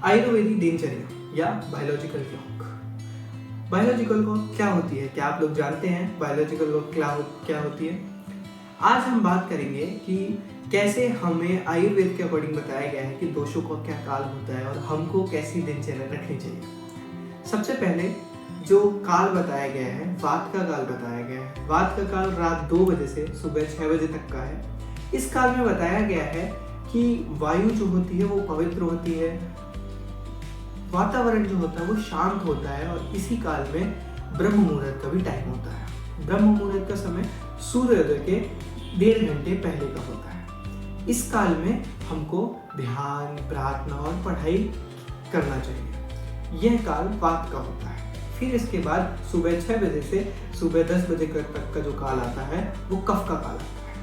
आयुर्वेदिक दिनचर्या या biological clock. Biological clock क्या होती है? क्या आप लोग जानते हैं बायोलॉजिकल क्लॉक क्या होती है? आज हम बात करेंगे कि कैसे हमें आयुर्वेद के अकॉर्डिंग बताया गया है कि दोषों का क्या काल होता है और हमको कैसी दिनचर्या रखनी चाहिए। सबसे पहले जो काल बताया गया है, वात का काल बताया गया है। वात का काल रात 2 बजे से सुबह 6 बजे तक का है। इस काल में बताया गया है कि वायु जो होती है वो पवित्र होती है, वातावरण जो होता है वो शांत होता है और इसी काल में ब्रह्म मुहूर्त का भी टाइम होता है। ब्रह्म मुहूर्त का समय सूर्योदय के 1.5 घंटे पहले का होता है। इस काल में हमको ध्यान, प्रार्थना और पढ़ाई करना चाहिए। यह काल वात का होता है। फिर इसके बाद सुबह 6 बजे से सुबह 10 बजे तक का जो काल आता है वो कफ का काल आता है।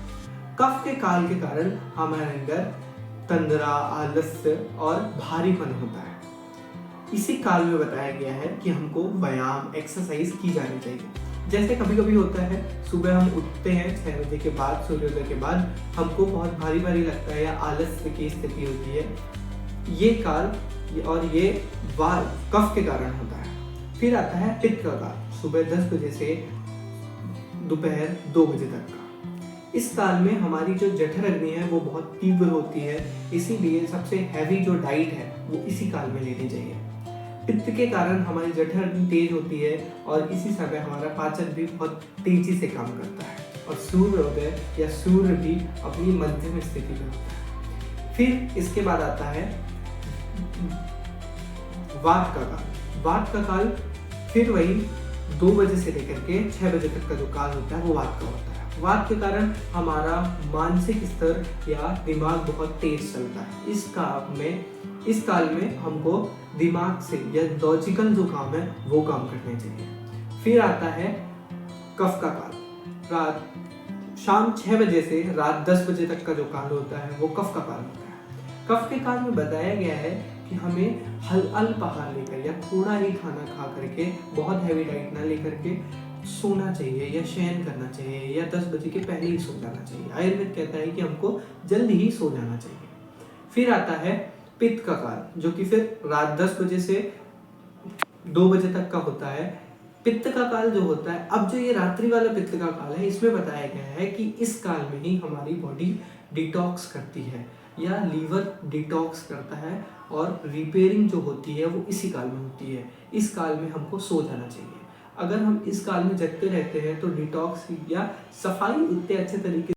कफ के काल के कारण हमारे अंदर तंद्रा, आलस्य और भारीपन होता है। इसी काल में बताया गया है कि हमको व्यायाम, एक्सरसाइज की जानी चाहिए। जैसे कभी कभी होता है सुबह हम उठते हैं 6 बजे के बाद, सूर्योदय के बाद हमको बहुत भारी भारी लगता है या आलस्य की स्थिति होती है। ये काल और ये कफ के कारण होता है। फिर आता है पित्त का काल, सुबह 10 बजे से दोपहर 2 बजे तक का। इस काल में हमारी जो जठर अग्नि है वो बहुत तीव्र होती है, इसीलिए सबसे हैवी जो डाइट है वो इसी काल में लेनी चाहिए। पित्त के कारण हमारी जठर अग्नि तेज होती है और इसी समय हमारा पाचन भी बहुत तेजी से काम करता है और सूर्योदय या सूर्य भी अपनी मध्यम स्थिति में होता है। फिर इसके बाद आता है वात का काल। वात का काल फिर वही 2 बजे से लेकर के 6 बजे तक का जो काल होता है वो वात का होता है। वात के कारण हमारा मानसिक स्तर या दिमाग बहुत तेज चलता है। इस काल में हमको दिमाग से या लॉजिकल जो काम है वो काम करने चाहिए। फिर आता है कफ का काल। शाम 6 बजे से रात 10 बजे तक का जो काल होता है वो कफ का काल होता है। कफ के काल में बताया गया है कि हमें अल्प आहार लेकर या थोड़ा ही खाना खा करके, बहुत हैवी डाइट ना लेकर के सोना चाहिए या शयन करना चाहिए या 10 बजे के पहले ही सो जाना चाहिए। आयुर्वेद कहता है कि हमको जल्दी ही सो जाना चाहिए। फिर आता है पित्त का काल, जो कि फिर रात 10 बजे से 2 बजे तक का होता है। पित्त का काल जो होता है, अब जो ये रात्रि वाला पित्त का काल है, इसमें बताया गया है कि इस काल में ही हमारी बॉडी डिटॉक्स करती है या लीवर डिटॉक्स करता है और रिपेयरिंग जो होती है वो इसी काल में होती है। इस काल में हमको सो जाना चाहिए। अगर हम इस काल में जगते रहते हैं तो डिटॉक्स या सफाई उतने अच्छे तरीके